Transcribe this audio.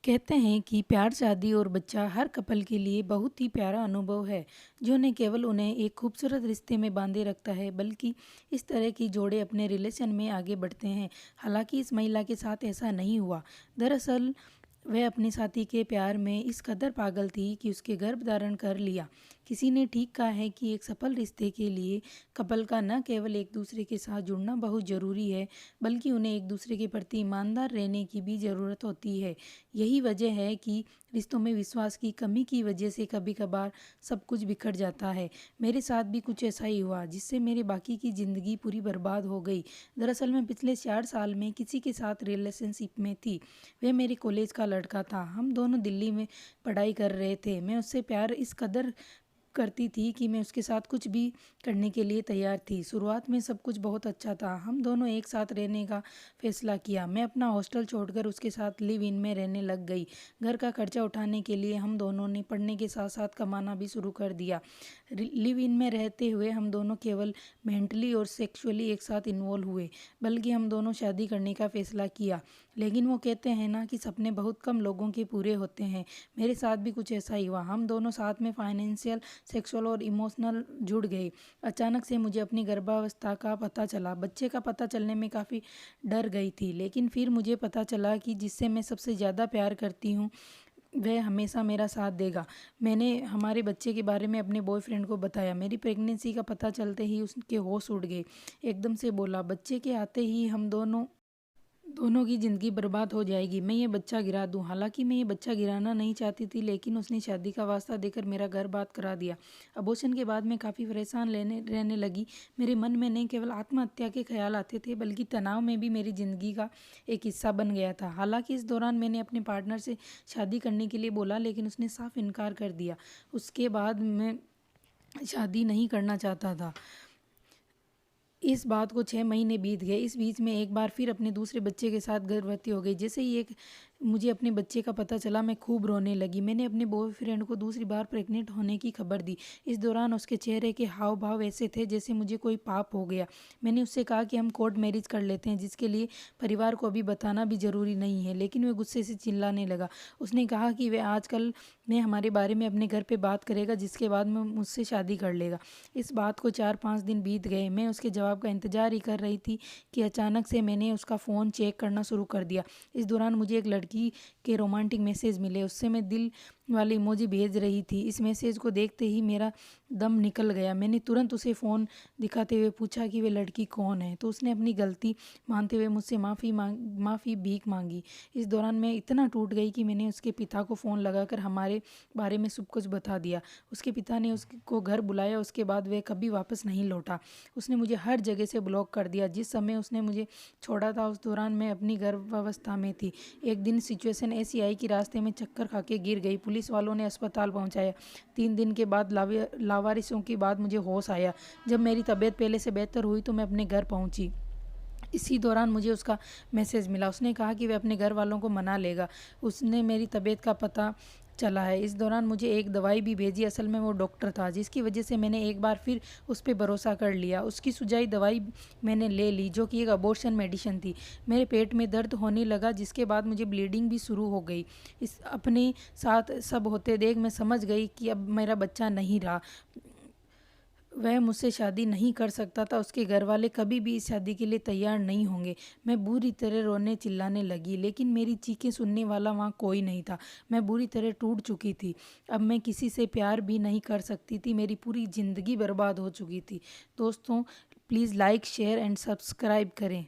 कहते हैं कि प्यार, शादी और बच्चा हर कपल के लिए बहुत ही प्यारा अनुभव है, जो न केवल उन्हें एक खूबसूरत रिश्ते में बांधे रखता है, बल्कि इस तरह की जोड़े अपने रिलेशन में आगे बढ़ते हैं। हालांकि इस महिला के साथ ऐसा नहीं हुआ। दरअसल वह अपने साथी के प्यार में इस कदर पागल थी कि उसके गर्भ धारण कर लिया। किसी ने ठीक कहा है कि एक सफल रिश्ते के लिए कपल का न केवल एक दूसरे के साथ जुड़ना बहुत ज़रूरी है, बल्कि उन्हें एक दूसरे के प्रति ईमानदार रहने की भी ज़रूरत होती है। यही वजह है कि रिश्तों में विश्वास की कमी की वजह से कभी कभार सब कुछ बिखर जाता है। मेरे साथ भी कुछ ऐसा ही हुआ, जिससे मेरी बाकी की ज़िंदगी पूरी बर्बाद हो गई। दरअसल मैं पिछले 4 साल में किसी के साथ रिलेशनशिप में थी। वह मेरे कॉलेज का लड़का था। हम दोनों दिल्ली में पढ़ाई कर रहे थे। मैं उससे प्यार इस कदर करती थी कि मैं उसके साथ कुछ भी करने के लिए तैयार थी। शुरुआत में सब कुछ बहुत अच्छा था। हम दोनों एक साथ रहने का फैसला किया। मैं अपना हॉस्टल छोड़कर उसके साथ लिव इन में रहने लग गई। घर का खर्चा उठाने के लिए हम दोनों ने पढ़ने के साथ साथ कमाना भी शुरू कर दिया। लिव इन में रहते हुए हम दोनों केवल मेंटली और सेक्सुअली एक साथ इन्वॉल्व हुए, बल्कि हम दोनों शादी करने का फैसला किया। लेकिन वो कहते हैं ना कि सपने बहुत कम लोगों के पूरे होते हैं। मेरे साथ भी कुछ ऐसा ही हुआ। हम दोनों साथ में फाइनेंशियल, सेक्सुअल और इमोशनल जुड़ गए। अचानक से मुझे अपनी गर्भावस्था का पता चला। बच्चे का पता चलने में काफ़ी डर गई थी, लेकिन फिर मुझे पता चला कि जिससे मैं सबसे ज़्यादा प्यार करती हूँ वह हमेशा मेरा साथ देगा। मैंने हमारे बच्चे के बारे में अपने बॉयफ्रेंड को बताया। मेरी प्रेगनेंसी का पता चलते ही उसके होश उड़ गए। एकदम से बोला, बच्चे के आते ही हम दोनों दोनों की ज़िंदगी बर्बाद हो जाएगी। मैं ये बच्चा गिरा दूँ। हालांकि मैं ये बच्चा गिराना नहीं चाहती थी, लेकिन उसने शादी का वास्ता देकर मेरा घर बात करा दिया। अबॉर्शन के बाद मैं काफ़ी परेशान रहने लगी। मेरे मन में नहीं केवल आत्महत्या के ख्याल आते थे, बल्कि तनाव में भी मेरी ज़िंदगी का एक हिस्सा बन गया था। हालांकि इस दौरान मैंने अपने पार्टनर से शादी करने के लिए बोला, लेकिन उसने साफ इनकार कर दिया। उसके बाद मैं शादी नहीं करना चाहता था। इस बात को 6 महीने बीत गए। इस बीच में एक बार फिर अपने दूसरे बच्चे के साथ गर्भवती हो गई। जैसे ही एक मुझे अपने बच्चे का पता चला, मैं खूब रोने लगी। मैंने अपने बॉयफ्रेंड को दूसरी बार प्रेग्नेंट होने की खबर दी। इस दौरान उसके चेहरे के हाव भाव ऐसे थे जैसे मुझे कोई पाप हो गया। मैंने उससे कहा कि हम कोर्ट मैरिज कर लेते हैं, जिसके लिए परिवार को अभी बताना भी ज़रूरी नहीं है, लेकिन वह गुस्से से चिल्लाने लगा। उसने कहा कि वह आजकल में हमारे बारे में अपने घर पे बात करेगा, जिसके बाद में मुझसे शादी कर लेगा। इस बात को 4-5 दिन बीत गए। मैं उसके जवाब का इंतज़ार ही कर रही थी कि अचानक से मैंने उसका फ़ोन चेक करना शुरू कर दिया। इस दौरान मुझे एक लड़की के रोमांटिक मैसेज मिले। उससे मैं दिल वाली इमोजी भेज रही थी। इस मैसेज को देखते ही मेरा दम निकल गया। मैंने तुरंत उसे फ़ोन दिखाते हुए पूछा कि वे लड़की कौन है, तो उसने अपनी गलती मानते हुए मुझसे माफ़ी भीख मांगी। इस दौरान मैं इतना टूट गई कि मैंने उसके पिता को फ़ोन लगाकर हमारे बारे में सब कुछ बता दिया। उसके पिता ने उसको घर बुलाया। उसके बाद वह कभी वापस नहीं लौटा। उसने मुझे हर जगह से ब्लॉक कर दिया। जिस समय उसने मुझे छोड़ा था, उस दौरान मैं अपनी गर्भावस्था में थी। एक दिन सिचुएशन ऐसी आई कि रास्ते में चक्कर खा के गिर गई। पुलिस वालों ने अस्पताल पहुंचाया। 3 दिन के बाद लावारिसों के बाद मुझे होश आया। जब मेरी तबीयत पहले से बेहतर हुई तो मैं अपने घर पहुंची। इसी दौरान मुझे उसका मैसेज मिला। उसने कहा कि वह अपने घर वालों को मना लेगा। उसने मेरी तबीयत का पता चला है। इस दौरान मुझे एक दवाई भी भेजी। असल में वो डॉक्टर था, जिसकी वजह से मैंने एक बार फिर उस पर भरोसा कर लिया। उसकी सुझाई दवाई मैंने ले ली, जो कि एक अबॉर्शन मेडिसिन थी। मेरे पेट में दर्द होने लगा, जिसके बाद मुझे ब्लीडिंग भी शुरू हो गई। इस अपने साथ सब होते देख मैं समझ गई कि अब मेरा बच्चा नहीं रहा। वह मुझसे शादी नहीं कर सकता था। उसके घर वाले कभी भी इस शादी के लिए तैयार नहीं होंगे। मैं बुरी तरह रोने चिल्लाने लगी, लेकिन मेरी चीखें सुनने वाला वहाँ कोई नहीं था। मैं बुरी तरह टूट चुकी थी। अब मैं किसी से प्यार भी नहीं कर सकती थी। मेरी पूरी ज़िंदगी बर्बाद हो चुकी थी। दोस्तों, please like, share and subscribe करें।